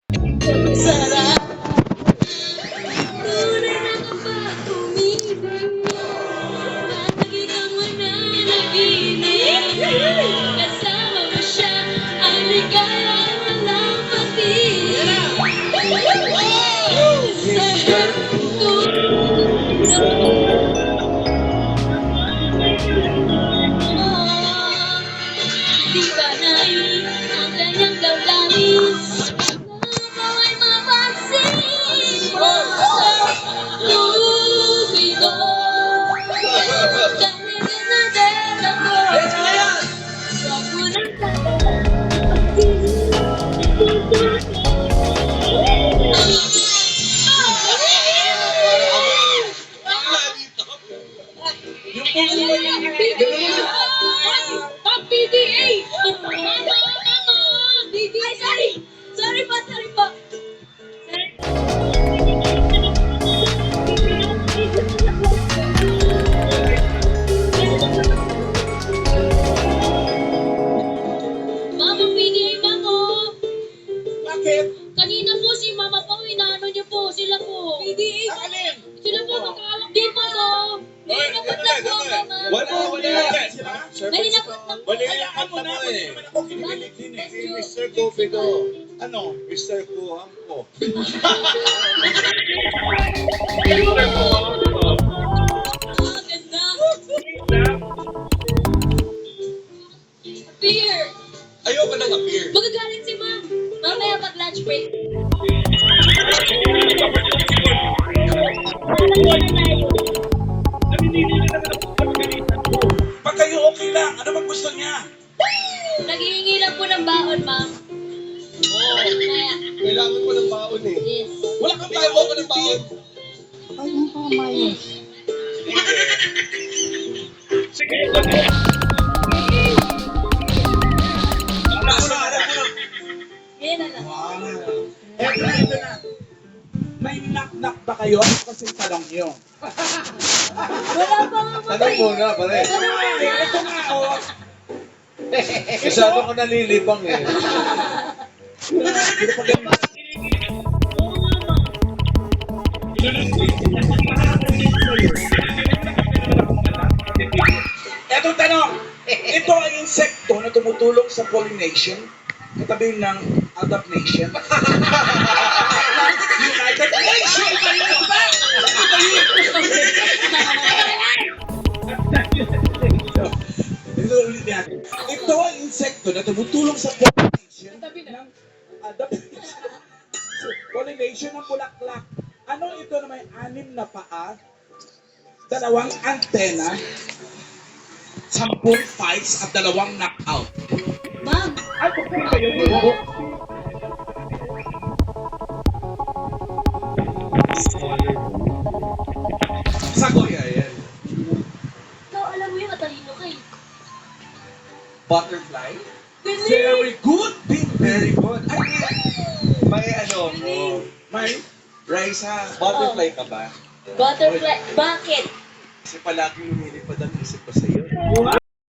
Sarap. Tunay na kapag umibig, nakikita mo na naginip. Kasama mo siya, ang ligaya walang pati. Sarap di ba nais ang kanyang galanis? Ikaw ay mapagsing mo sa tubig ko. Kanina na din ako. Huwag mo nang PDA! Mama! Ay, sorry! Sorry po, sorry po. Mama, PDA, mama! Bakit? Kanina po si Mama po, inaano niyo po, sila po. PDA, Alin? sila po magkawak din po, so. Nahinapot lang po ako, ma'am. Wala sila. Nahinapot lang po. Hayaan mo na, hindi naman ako kinikilig din eh. Si Mr. Cupido, Ano? Mr. Kuhang ko. Ah, ganda. Beer. Ayoko nang appear. Magagalit si ma'am. Mamaya pag lunch break. Pag kayo okay lang, ano bang gusto niya? Naghihingi lang po ng baon, ma'am. Mamaya. Kailangan ko ng baon eh. Yes. Wala kang Bigyan mo ako ng baon. Yan na lang. Ito na. May knock-knock ba kayo? Ano kasi tanong niyo? Wala pa nga po. Tanong muna, pare. Ito nga, oh. Masyado ko nalilibang eh. Eto tanong. Ito ay insekto na tumutulong sa pollination, katabi ng adaptation. United Nations! Ano ba? Ito ulit yan. Ito ay insekto na tumutulong sa pollination, katabi ng adaptation. Pollination ng bulaklak. Ano ito na may 6 na paa, 2 antena, 10 fights at 2 knockout? Ma'am, Ay, kung kayo dito. Sagot. Ayan. ikaw alam mo yung matalino ka eh. Butterfly? Very good. Very good. Ay, may ano mo. May Raisa, butterfly ka ba? Butterfly, bakit? Kasi palagi lumilipad ang isip ko sa'yo.